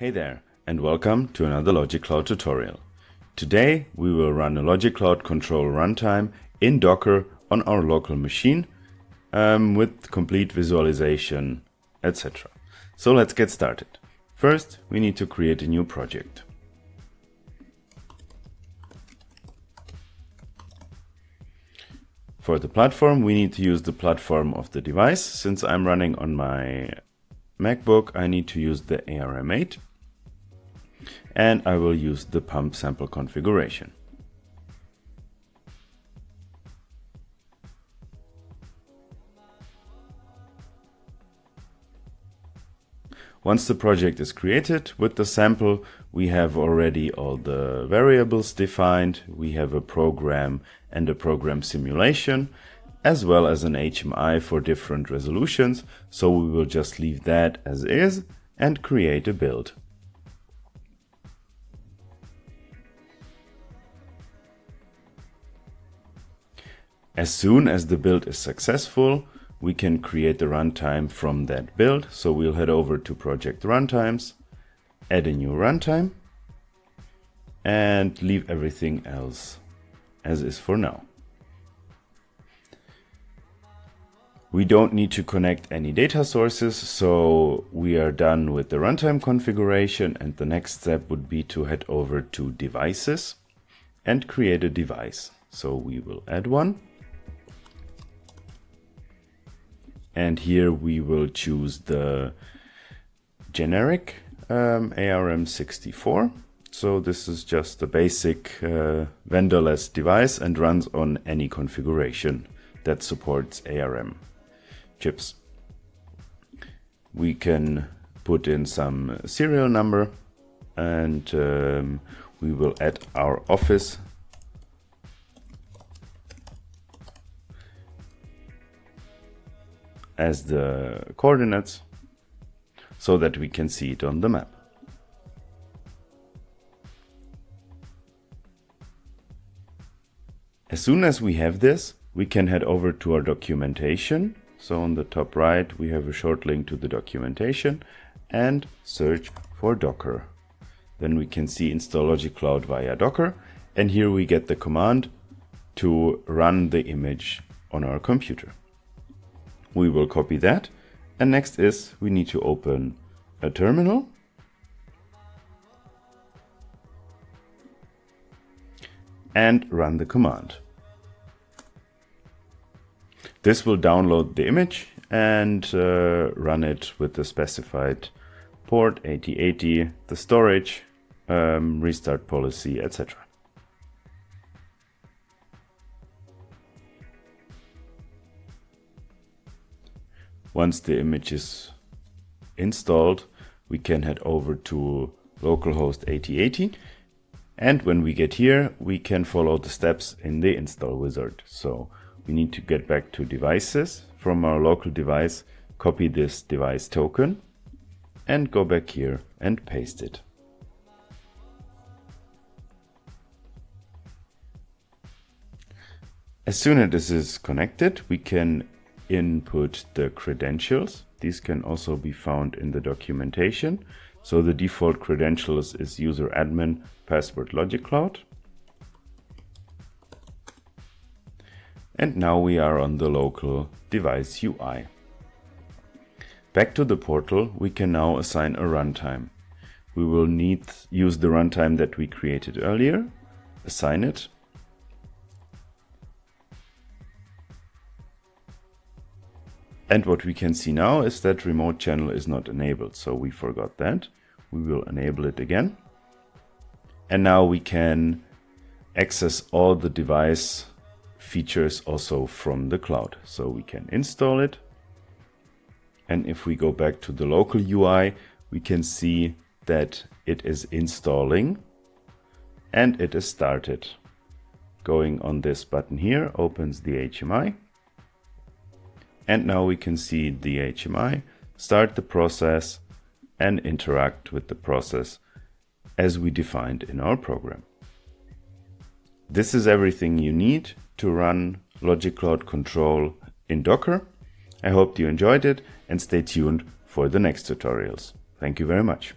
Hey there, and welcome to another logiccloud tutorial. Today we will run a logiccloud control runtime in Docker on our local machine with complete visualization, etc. So let's get started. First, we need to create a new project. For the platform, we need to use the platform of the device. Since I'm running on my MacBook, I need to use the ARM8. And I will use the pump sample configuration. Once the project is created, with the sample we have already all the variables defined. We have a program and a program simulation, as well as an HMI for different resolutions, so we will just leave that as is and create a build. As soon as the build is successful, we can create the runtime from that build. So we'll head over to Project Runtimes, add a new runtime, and leave everything else as is for now. We don't need to connect any data sources, so we are done with the runtime configuration, and the next step would be to head over to Devices and create a device. So we will add one. And here we will choose the generic ARM64. So this is just a basic vendorless device and runs on any configuration that supports ARM chips. We can put in some serial number, and we will add our office as the coordinates so that we can see it on the map. As soon as we have this, we can head over to our documentation. So on the top right, we have a short link to the documentation and search for Docker. Then we can see install logiccloud via Docker. And here we get the command to run the image on our computer. We will copy that, and next is we need to open a terminal and run the command. This will download the image and run it with the specified port 8080, the storage, restart policy, etc. Once the image is installed, we can head over to localhost 8080. And when we get here, we can follow the steps in the install wizard. So we need to get back to devices from our local device, copy this device token, and go back here and paste it. As soon as this is connected, we can input the credentials. These can also be found in the documentation. So the default credentials is user admin, password logiccloud. And now we are on the local device UI. Back to the portal, we can now assign a runtime. We will use the runtime that we created earlier, assign it. And what we can see now is that remote channel is not enabled, so we forgot that. We will enable it again. And now we can access all the device features also from the cloud. So we can install it. And if we go back to the local UI, we can see that it is installing and it is started. Going on this button here opens the HMI. And now we can see the HMI start the process and interact with the process as we defined in our program. This is everything you need to run logiccloud control in Docker. I hope you enjoyed it and stay tuned for the next tutorials. Thank you very much.